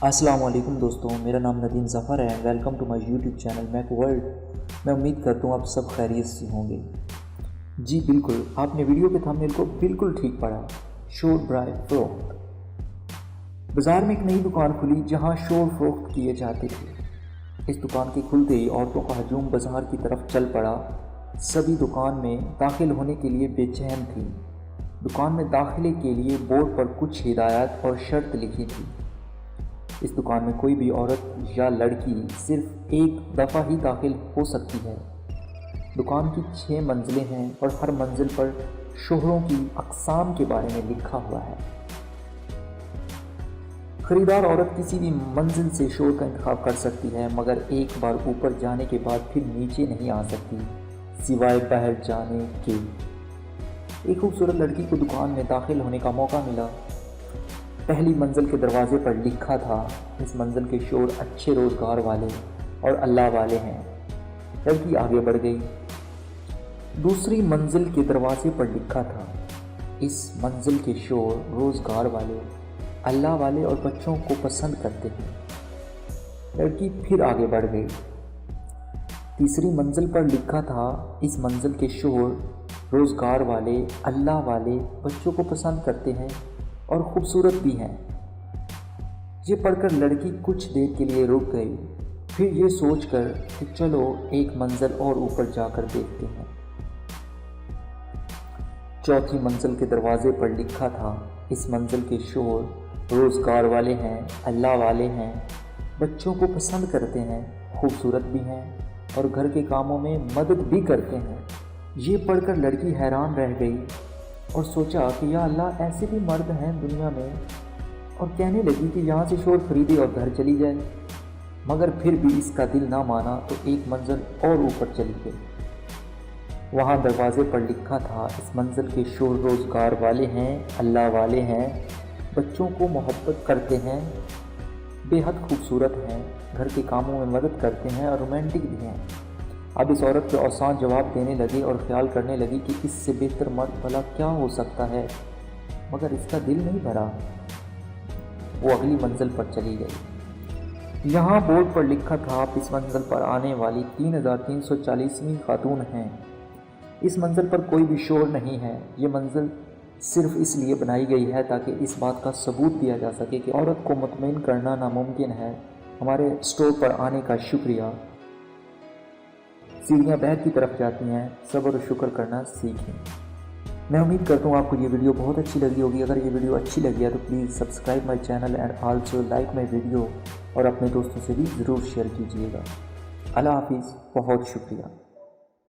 السلام علیکم دوستوں، میرا نام ندیم ظفر ہے۔ Welcome to my YouTube channel میک ورلڈ۔ میں امید کرتا ہوں آپ سب خیریت سے ہوں گے۔ جی بالکل، آپ نے ویڈیو کے تھمبنیل کو بالکل ٹھیک پڑھا، شور برائے فروخت۔ بازار میں ایک نئی دکان کھلی جہاں شور فروخت کیے جاتے تھے۔ اس دکان کے کھلتے ہی عورتوں کا ہجوم بازار کی طرف چل پڑا۔ سبھی دکان میں داخل ہونے کے لیے بے چین تھی۔ دکان میں داخلے کے لیے بورڈ پر کچھ ہدایات اور شرط لکھی تھی۔ اس دکان میں کوئی بھی عورت یا لڑکی صرف ایک دفعہ ہی داخل ہو سکتی ہے۔ دکان کی 6 منزلیں ہیں اور ہر منزل پر شوہروں کی اقسام کے بارے میں لکھا ہوا ہے۔ خریدار عورت کسی بھی منزل سے شوہر کا انتخاب کر سکتی ہے، مگر ایک بار اوپر جانے کے بعد پھر نیچے نہیں آ سکتی، سوائے باہر جانے کے۔ ایک خوبصورت لڑکی کو دکان میں داخل ہونے کا موقع ملا۔ پہلی منزل کے دروازے پر لکھا تھا، اس منزل کے شوہر اچھے روزگار والے اور اللہ والے ہیں۔ لڑکی آگے بڑھ گئی۔ دوسری منزل کے دروازے پر لکھا تھا، اس منزل کے شوہر روزگار والے، اللہ والے اور بچوں کو پسند کرتے ہیں۔ لڑکی پھر آگے بڑھ گئی۔ تیسری منزل پر لکھا تھا، اس منزل کے شوہر روزگار والے، اللہ والے، بچوں کو پسند کرتے ہیں اور خوبصورت بھی ہیں۔ یہ پڑھ کر لڑکی کچھ دیر کے لیے رک گئی، پھر یہ سوچ کر کہ چلو ایک منزل اور اوپر جا کر دیکھتے ہیں۔ چوتھی منزل کے دروازے پر لکھا تھا، اس منزل کے شوہر روزگار والے ہیں، اللہ والے ہیں، بچوں کو پسند کرتے ہیں، خوبصورت بھی ہیں اور گھر کے کاموں میں مدد بھی کرتے ہیں۔ یہ پڑھ کر لڑکی حیران رہ گئی اور سوچا کہ یا اللہ، ایسے بھی مرد ہیں دنیا میں، اور کہنے لگی کہ یہاں سے شوہر خریدے اور گھر چلی جائے۔ مگر پھر بھی اس کا دل نہ مانا تو ایک منزل اور اوپر چلی گئی۔ وہاں دروازے پر لکھا تھا، اس منزل کے شوہر روزگار والے ہیں، اللہ والے ہیں، بچوں کو محبت کرتے ہیں، بے حد خوبصورت ہیں، گھر کے کاموں میں مدد کرتے ہیں اور رومانٹک بھی ہیں۔ اب اس عورت کے آسان جواب دینے لگے اور خیال کرنے لگی کہ اس سے بہتر مرد بھلا کیا ہو سکتا ہے، مگر اس کا دل نہیں بھرا۔ وہ اگلی منزل پر چلی گئی۔ یہاں بورڈ پر لکھا تھا، آپ اس منزل پر آنے والی 3340ویں خاتون ہیں۔ اس منزل پر کوئی بھی شوہر نہیں ہے۔ یہ منزل صرف اس لیے بنائی گئی ہے تاکہ اس بات کا ثبوت دیا جا سکے کہ عورت کو مطمئن کرنا ناممکن ہے۔ ہمارے اسٹور پر آنے کا شکریہ۔ سیڑھیاں باہر کی طرف جاتی ہیں، صبر و شکر کرنا سیکھیں۔ میں امید کرتا ہوں آپ کو یہ ویڈیو بہت اچھی لگی ہوگی۔ اگر یہ ویڈیو اچھی لگی ہے تو please subscribe my channel and also like my video, اور اپنے دوستوں سے بھی ضرور شیئر کیجیے گا۔ اللہ حافظ، بہت شکریہ۔